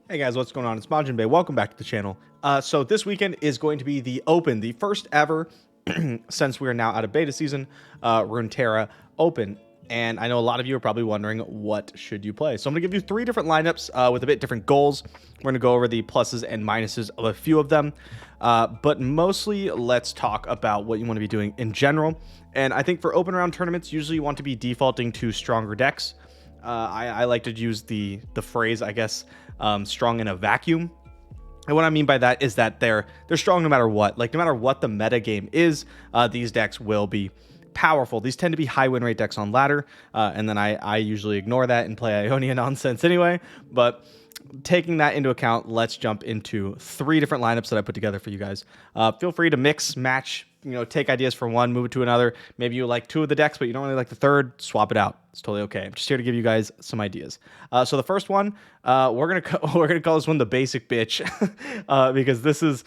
Hey guys, what's going on? It's MajiinBae. Welcome back to the channel. So this weekend is going to be the Open, the first ever, since we are now out of beta season, Runeterra Open. And I know a lot of you are probably wondering, what should you play? So I'm going to give you 3 different lineups with a bit different goals. We're going to go over the pluses and minuses of a few of them. But mostly, let's talk about what you want to be doing in general. And I think for open round tournaments, usually you want to be defaulting to stronger decks. I like to use the phrase, I guess, strong in a vacuum. And what I mean by that is that they're strong no matter what. Like, no matter what the meta game is, these decks will be powerful. These tend to be high win rate decks on ladder, and then I usually ignore that and play Ionia nonsense anyway. But taking that into account, let's jump into 3 different lineups that I put together for you guys. Feel free to mix, match, take ideas from one, move it to another. Maybe you like 2 of the decks, but you don't really like the third. Swap it out. It's totally okay. I'm just here to give you guys some ideas. So the first one, we're gonna call this one the basic bitch, because this is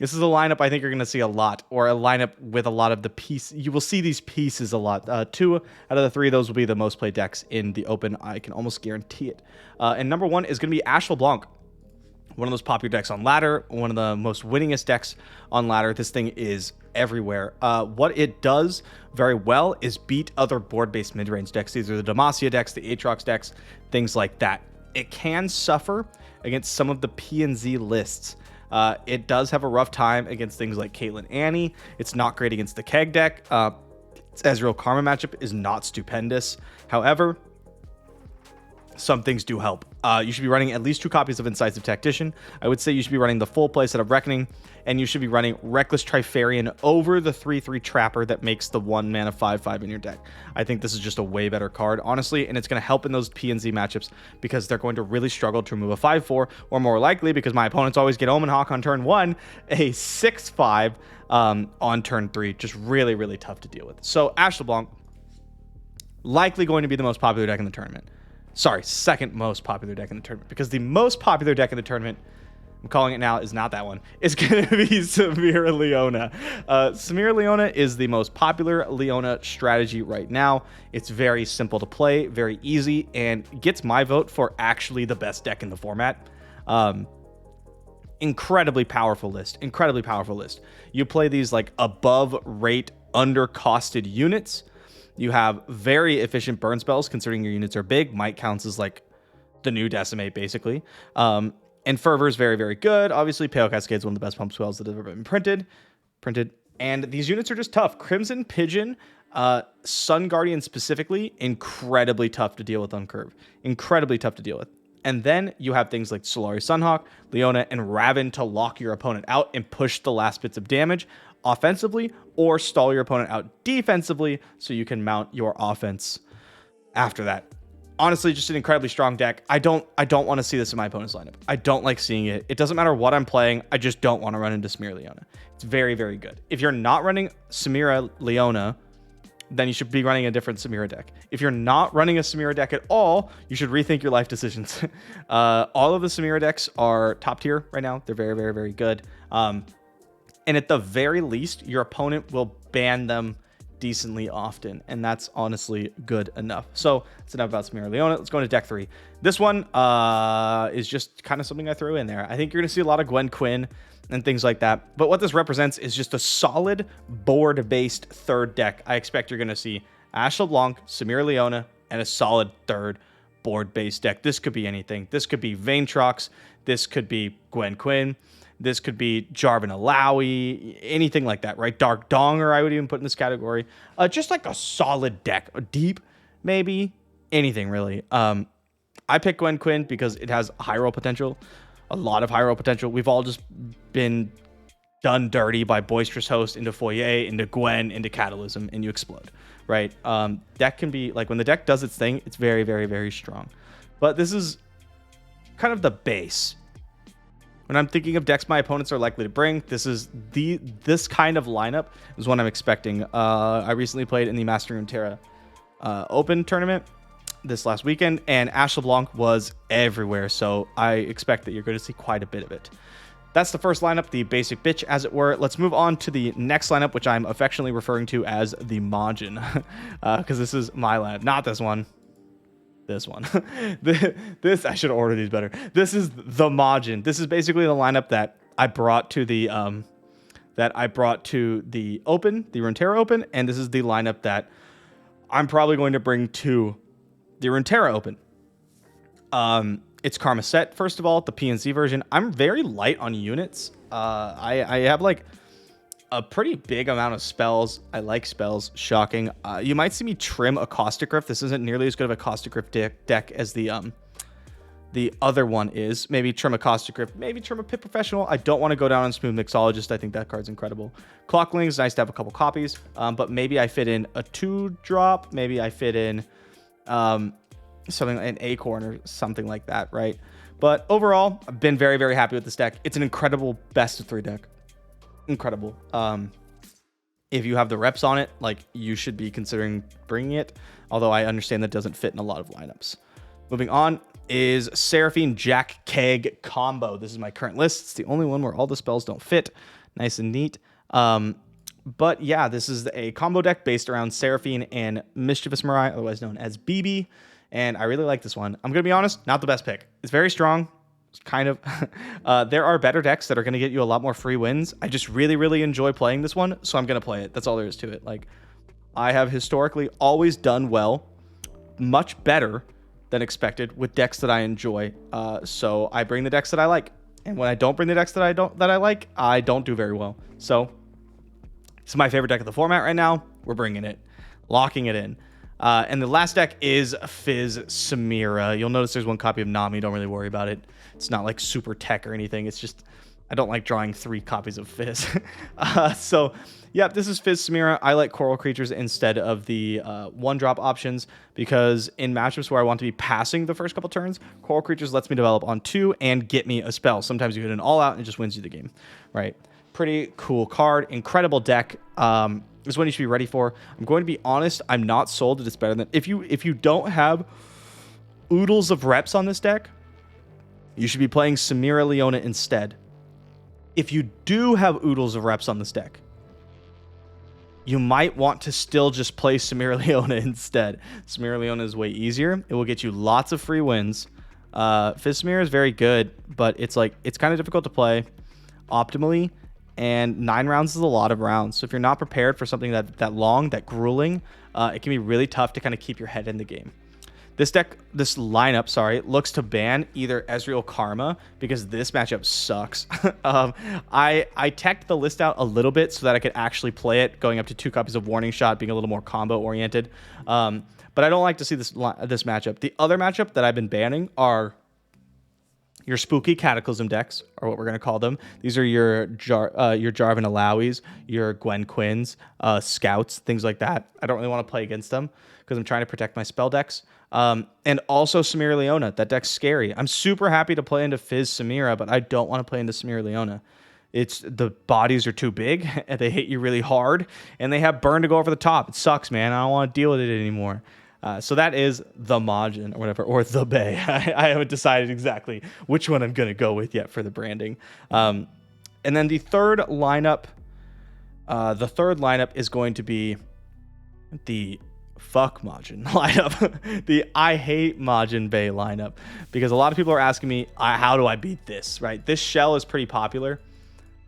a lineup I think you're gonna see a lot, or a lineup with a lot of the piece. You will see these pieces a lot. 2 out of the 3 of those will be the most played decks in the Open. I can almost guarantee it. And number 1 is gonna be Ash LeBlanc. One of those popular decks on ladder, one of the most winningest decks on ladder. This thing is everywhere. What it does very well is beat other board-based mid-range decks. These are the Demacia decks, the Aatrox decks, things like that. It can suffer against some of the P and Z lists. It does have a rough time against things like Caitlyn Annie. It's not great against the Keg deck. Its Ezreal Karma matchup is not stupendous. However, some things do help. You should be running at least 2 copies of Incisive Tactician. I would say you should be running the full playset of Reckoning, and you should be running Reckless Trifarian over the 3/3 Trapper that makes the 1 mana 5/5 in your deck. I think this is just a way better card, honestly, and it's going to help in those P and Z matchups because they're going to really struggle to remove a 5/4, or more likely, because my opponents always get Omen Hawk on turn 1, a 6/5 on turn 3. Just really, really tough to deal with. So Ash LeBlanc, likely going to be the most popular deck in the tournament. Sorry, second most popular deck in the tournament, because the most popular deck in the tournament, I'm calling it now, is not that one. It's going to be Samira Leona. Samira Leona is the most popular Leona strategy right now. It's very simple to play, very easy, and gets my vote for actually the best deck in the format. Incredibly powerful list. Incredibly powerful list. You play these like above rate, under-costed units. You have very efficient burn spells, considering your units are big. Might counts as like the new Decimate, basically. And Fervor is very, very good. Obviously, Pale Cascade is one of the best pump spells that have ever been printed. And these units are just tough. Crimson Pigeon, Sun Guardian specifically, incredibly tough to deal with on curve. Incredibly tough to deal with. And then you have things like Solari Sunhawk, Leona, and Raven to lock your opponent out and push the last bits of damage offensively, or stall your opponent out defensively so you can mount your offense after that. Honestly, just an incredibly strong deck. I don't want to see this in my opponent's lineup. I don't like seeing it. It doesn't matter what I'm playing. I just don't want to run into Samira Leona. It's very, very good. If you're not running Samira Leona, then you should be running a different Samira deck. If you're not running a Samira deck at all, you should rethink your life decisions. All of the Samira decks are top tier right now. They're very, very, very good. And at the very least, your opponent will ban them decently often, and that's honestly good enough. So that's enough about Samira Leona. Let's go into deck 3. This one is just kind of something I threw in there. I think you're going to see a lot of Gwen, Quinn, and things like that. But what this represents is just a solid board-based third deck. I expect you're going to see Ash LeBlanc, Samira Leona, and a solid third board-based deck. This could be anything. This could be Vaintrox. This could be Gwen, Quinn. This could be Jarvan Alawi, anything like that, right? Dark Donger, I would even put in this category. Just like a solid deck, a deep, maybe anything really. I picked Gwen Quinn because it has high roll potential, a lot of high roll potential. We've all just been done dirty by Boisterous Host into Foyer, into Gwen, into Catalysm, and you explode, right? Deck can be, like, when the deck does its thing, it's very, very, very strong. But this is kind of the base. When I'm thinking of decks my opponents are likely to bring, this kind of lineup is what I'm expecting. I recently played in the Mastering Runeterra Open tournament this last weekend, and Ash LeBlanc was everywhere, so I expect that you're going to see quite a bit of it. That's the first lineup, the basic bitch, as it were. Let's move on to the next lineup, which I'm affectionately referring to as the Majin, because this is my lineup, not this one. This one. This I should order these better. This is the Majin. This is basically the lineup that I brought to the Open, the Runeterra Open, and this is the lineup that I'm probably going to bring to the Runeterra Open. It's Karma set, first of all, the PNC version. I'm very light on units. I have like a pretty big amount of spells. I like spells. Shocking. You might see me trim a Caustic Rift. This isn't nearly as good of a Caustic Rift deck as the other one is. Maybe trim a Caustic Rift. Maybe trim a Pit Professional. I don't want to go down on Smooth Mixologist. I think that card's incredible. Clockling is nice to have a couple copies. But maybe I fit in a 2-drop. Maybe I fit in something, an Acorn or something like that, right? But overall, I've been very, very happy with this deck. It's an incredible best of 3 deck. Incredible. If you have the reps on it, like, you should be considering bringing it, although I understand that doesn't fit in a lot of lineups. Moving on is Seraphine Jack Keg combo. This is my current list. It's the only one where all the spells don't fit. Nice and neat. But yeah, this is a combo deck based around Seraphine and Mischievous Mirai, otherwise known as BB, and I really like this one. I'm gonna be honest, not the best pick. It's very strong. Kind of. There are better decks that are going to get you a lot more free wins. I just really, really enjoy playing this one, so I'm going to play it. That's all there is to it. Like, I have historically always done well, much better than expected with decks that I enjoy. So I bring the decks that I like, and when I don't bring the decks that I like, I don't do very well. So it's my favorite deck of the format right now. We're bringing it, locking it in. And the last deck is Fizz Samira. You'll notice there's one copy of Nami. Don't really worry about it. It's not like super tech or anything. It's just, I don't like drawing 3 copies of Fizz. So, yeah, this is Fizz Samira. I like Coral Creatures instead of the 1-drop options because in matchups where I want to be passing the first couple turns, Coral Creatures lets me develop on 2 and get me a spell. Sometimes you hit an all-out and it just wins you the game, right? Pretty cool card. Incredible deck. This is one you should be ready for. I'm going to be honest, I'm not sold that it's better than... If you don't have oodles of reps on this deck, you should be playing Samira Leona instead. If you do have oodles of reps on this deck, you might want to still just play Samira Leona instead. Samira Leona is way easier. It will get you lots of free wins. Fizz Samira is very good, but it's kind of difficult to play optimally. And 9 rounds is a lot of rounds. So if you're not prepared for something that long, that grueling, it can be really tough to kind of keep your head in the game. This lineup, looks to ban either Ezreal Karma because this matchup sucks. I teched the list out a little bit so that I could actually play it, going up to 2 copies of Warning Shot, being a little more combo oriented. But I don't like to see this matchup. The other matchup that I've been banning are your spooky Cataclysm decks, or what we're going to call them. These are your Jarvan Alawis, your Gwen Quinns, Scouts, things like that. I don't really want to play against them because I'm trying to protect my spell decks. And also Samira Leona. That deck's scary. I'm super happy to play into Fizz Samira, but I don't want to play into Samira Leona. The bodies are too big, and they hit you really hard, and they have burn to go over the top. It sucks, man. I don't want to deal with it anymore. So that is the Majin or whatever, or the Bae. I haven't decided exactly which one I'm going to go with yet for the branding. And then the third lineup is going to be the fuck Majin lineup, the I hate MajiinBae lineup, because a lot of people are asking me, how do I beat this, right? This shell is pretty popular,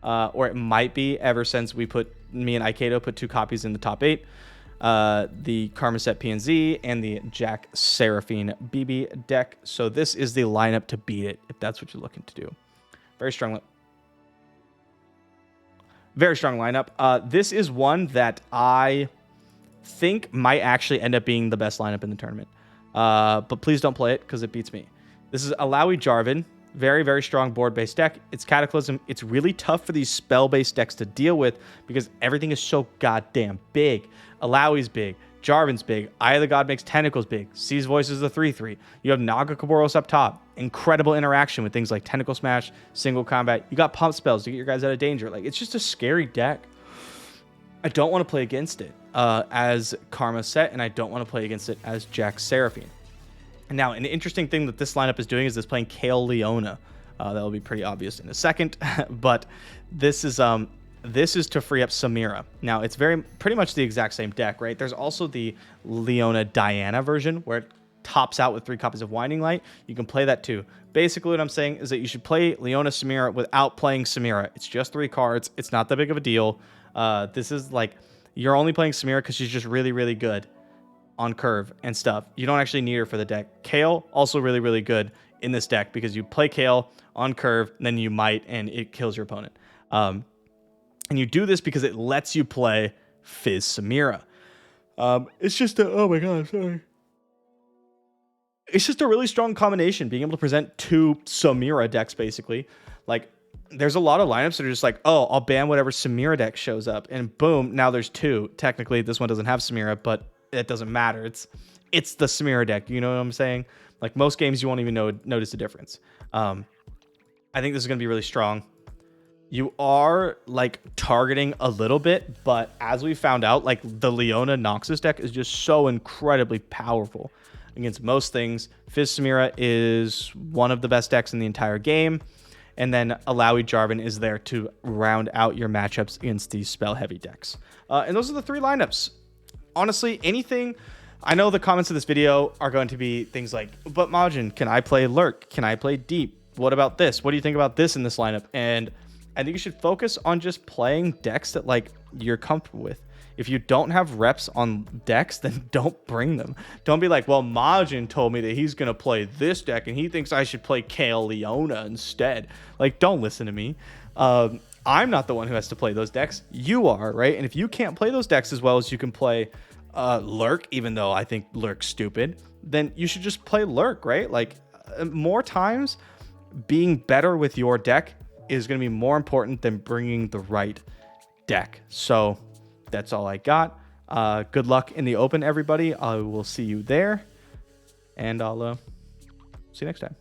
or it might be ever since me and Aikedo put 2 copies in the top 8. The Karma set PNZ and the Jack Seraphine BB deck. So this is the lineup to beat it, if that's what you're looking to do. Very strong lineup. This is one that I think might actually end up being the best lineup in the tournament. But please don't play it because it beats me. This is Alawi Jarvan. Very, very strong board-based deck. It's Cataclysm. It's really tough for these spell-based decks to deal with because everything is so goddamn big. Alawi's big. Jarvan's big. Eye of the God makes Tentacles big. Sees Voice is the 3/3. You have Naga Kaboros up top. Incredible interaction with things like Tentacle Smash, single combat. You got pump spells to get your guys out of danger. Like, it's just a scary deck. I don't want to play against it as Karma set, and I don't want to play against it as Jack Seraphine. Now, an interesting thing that this lineup is doing is it's playing Kale Leona. That will be pretty obvious in a second, but this is to free up Samira. Now, it's pretty much the exact same deck, right? There's also the Leona Diana version where it tops out with 3 copies of Winding Light, you can play that too. Basically, what I'm saying is that you should play Leona Samira without playing Samira. It's just 3 cards. It's not that big of a deal. This is like, you're only playing Samira because she's just really, really good on curve and stuff. You don't actually need her for the deck. Kale, also really, really good in this deck because you play Kale on curve, and then you might, and it kills your opponent. And you do this because it lets you play Fizz Samira. It's just a, oh my god, sorry. It's just a really strong combination, being able to present 2 Samira decks, basically. Like, there's a lot of lineups that are just like, oh, I'll ban whatever Samira deck shows up, and boom, now there's 2. Technically, this one doesn't have Samira, but it doesn't matter. It's the Samira deck. You know what I'm saying? Like, most games, you won't even notice the difference. I think this is going to be really strong. You are like targeting a little bit, but as we found out, like the Leona Noxus deck is just so incredibly powerful against most things. Fizz Samira is one of the best decks in the entire game. And then Alawi Jarvan is there to round out your matchups against these spell-heavy decks. And those are the 3 lineups. Honestly, anything... I know the comments of this video are going to be things like, but Majin, can I play Lurk? Can I play Deep? What about this? What do you think about this in this lineup? And I think you should focus on just playing decks that like you're comfortable with. If you don't have reps on decks, then don't bring them. Don't be like, well, Majin told me that he's going to play this deck and he thinks I should play Kale Leona instead. Like, don't listen to me. I'm not the one who has to play those decks. You are, right? And if you can't play those decks as well as you can play Lurk, even though I think Lurk's stupid, then you should just play Lurk, right? Like, more times, being better with your deck is going to be more important than bringing the right deck. So that's all I got. Good luck in the Open, everybody. I will see you there, and I'll see you next time.